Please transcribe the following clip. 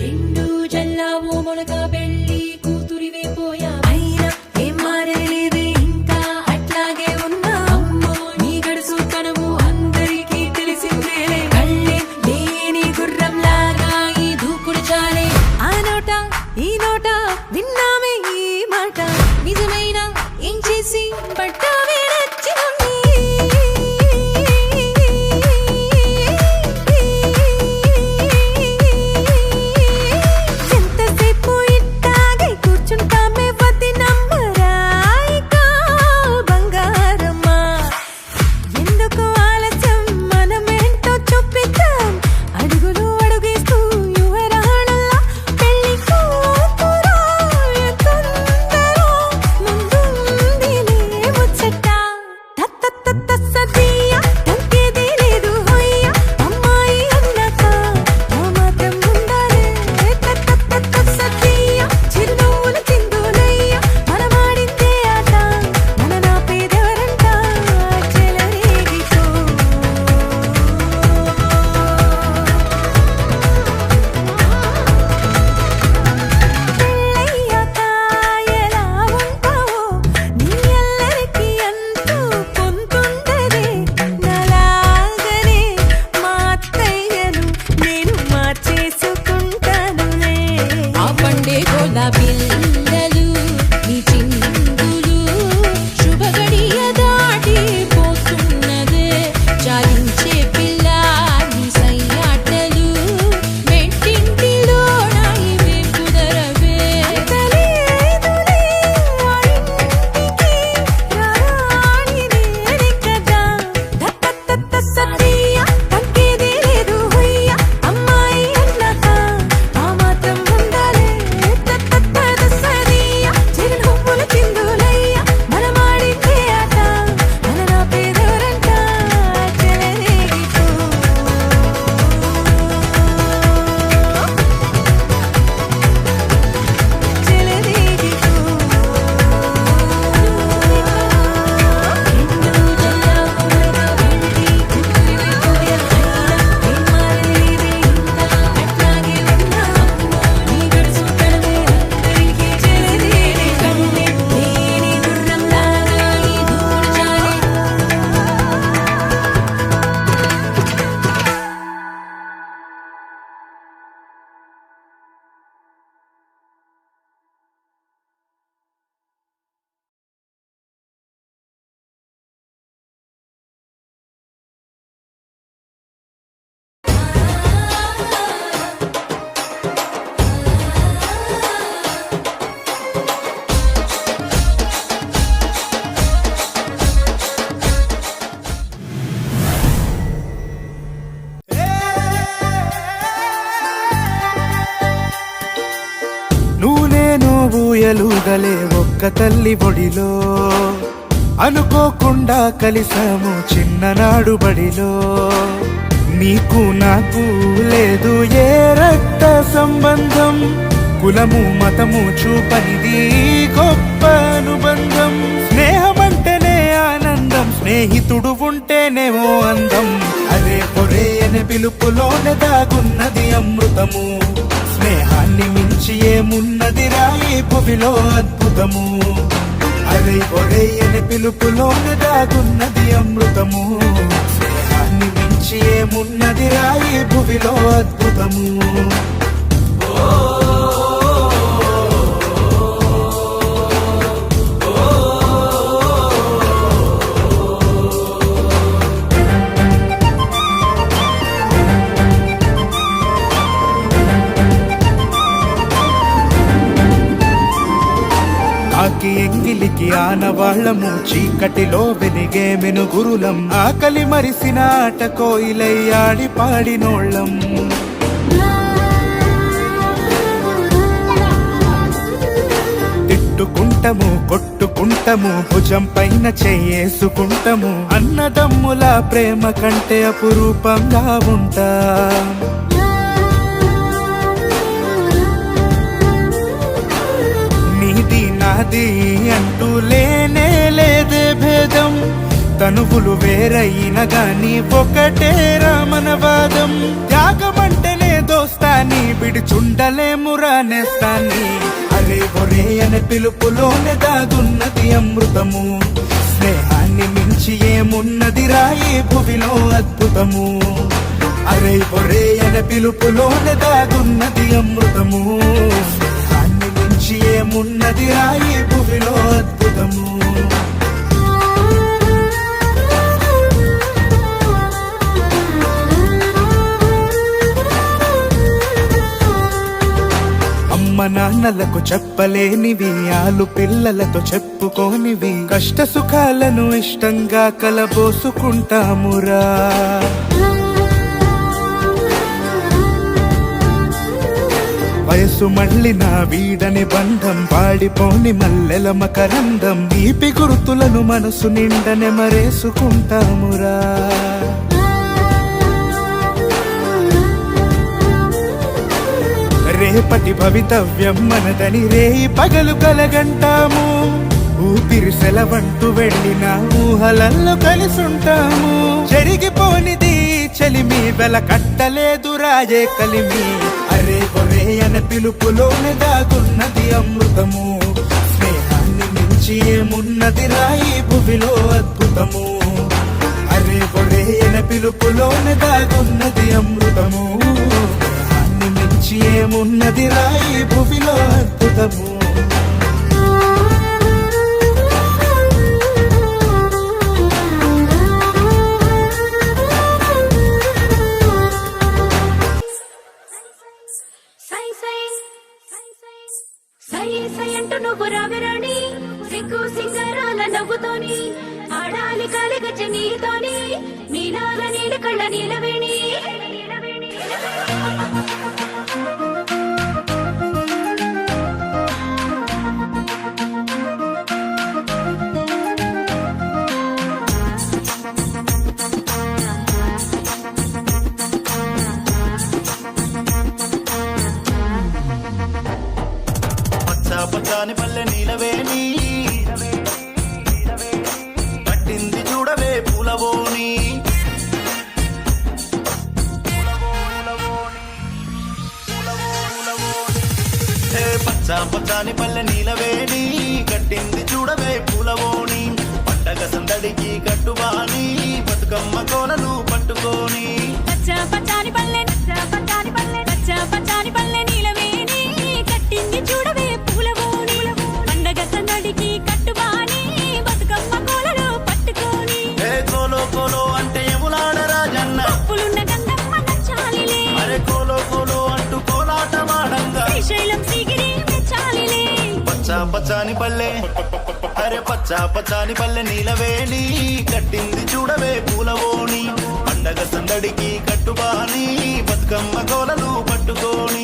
రెండు జల్లావు మొలక పెళ్లి కూతురివే పోయా అయినా ఏం మారలేదే ఇంకా అట్లాగే ఉన్నా అమ్మో నీ గడుసు తనము అందరికీ తెలిసిందేలే కళ్ళే లేని గుర్రం లాగా ఈ దూకుడు చాలే ఆ నోట ఈ నోట విన్నామే ఈ మాట నిజమైన ఏం చేసి పట్టావే నచ్చినోన్ని పిల్లలు నీ చిందులు శుభగడియ దాటి పోతున్నదే చాలించే పిల్ల నీ సయ్యాటలు మెట్టింటిలో నాయివే కుదరవే సతీయ తగ్గేదే లేదు హొయ్య అమ్మాయి అన్నాక ఆ మాత్రం ఉండాలే ఊయలుగలే ఒక్క తల్లి ఒడిలో అనుకోకుండా కలిసాము చిన్ననాడు బడిలో నీకు నాకు లేదు ఏ రక్త సంబంధం కులము మతము చూపనిది గొప్ప అనుబంధం స్నేహమంటేనే ఆనందం స్నేహితుడు ఉంటేనేమో అందం అదే పొరే అనే పిలుపులోనే దాగున్నది అమృతము స్నేహాన్ని మించి ఏమున్నది రాయి భూమిలో అద్భుతము అరే ఒరే అని పిలుపులోనే దాగున్నది అమృతము స్నేహాన్ని మించి ఏమున్నది రాయి భూమిలో అద్భుతము ఆకి ఎంగిలికి ఆనవాళ్లము చీకటిలో వెలిగే మెనుగురులం ఆకలి మరిసిన ఆట కోయిలై ఆడి పాడినోళ్ళం తిట్టుకుంటము కొట్టుకుంటము భుజం పైన చెయ్యేసుకుంటము అన్నదమ్ముల ప్రేమ కంటే అపురూపంగా ఉంటా నాది అంటూ లేనే లేదే భేదం తనువులు వేరయిన గాని ఒకటేరా మనవాదం. త్యాగమంటేనే దోస్తాని విడిచుండలేమురా నేస్తాన్ని. అరే ఒరే అనే పిలుపులోనే దాగున్నది అమృతము. స్నేహాన్ని మించి ఏమున్నది రాయి భువిలో అద్భుతము. అరే ఒరే అనే పిలుపులోనే దాగున్నది అమృతము. స్నేహాన్ని మించి ఏమున్నది రాయి భువిలో అద్భుతము. అమ్మ నాన్నలకు చెప్పలేనివి, ఆలు పిల్లలతో చెప్పుకోనివి, కష్ట సుఖాలను ఇష్టంగా కలబోసుకుంటామురా. వయసు మళ్ళిన వీడని బంధం, పాడిపోని మల్లెల మకరందం, తీపి గుర్తులను మనసు నిండనే మరేసుకుంటామురా. రేపటి భవితవ్యం మనదని రేయి పగలు కలగంటాము. ఊపిరి సెలవంటూ వెళ్ళిన ఊహలల్లో కలిసుంటాము. జరిగిపోనిది చలిమి వెల కట్టలేదు రాజే కలిమి. అరే ఒరే అనే పిలుపులోనే దాగున్నది అమృతము. స్నేహాన్ని మించి ఏమున్నది రాయి భువిలో అద్భుతము. అరే ఒరే అనే పిలుపులోనే దాగున్నది అమృతము. ఏమున్నది రాయి భువిలో అద్భుతము. అంటూ నువ్వు రాగరాణి, సిగ్గు సింగరాల నవ్వుతోని ఆడాలి కాలిగచ్చ నీతోని, నీలాల నీల కళ్ళ నీలవేణి. పచ్చాని పల్లె నీలవేణి, పట్టింది చూడవే పూలవోని. పచ్చాని పల్లె నీలవేణి, కట్టింది చూడవే పూలవోని. పండగ సందడికి కట్టుబాని, బతుకమ్మ కోనలు పట్టుకోని. పచ్చాని పల్లె పచ్చాని పల్లె నీలవేణి, కట్టింది చూడవే పూలవోని. పండగ సందడికి కట్టుబాని, బతుకమ్మ కోలలో పట్టుకోని. కోలో కోలో అంటే ఎములాడ రాజన్న, పులున్న గంగమ్మ నచ్చాలిలే. అరే కోలో కోలో అంటూ కోలాటమాడంగా, శ్రీశైలం సిగిరి మెచ్చాలిలే. పచ్చాని పల్లె, అరే పచ్చాని పల్లె నీలవేణి, కట్టింది చూడవే పూలవోని. పండగ సందడికి కట్టుబాని, బతుకమ్మ కోలలు పట్టుకోని.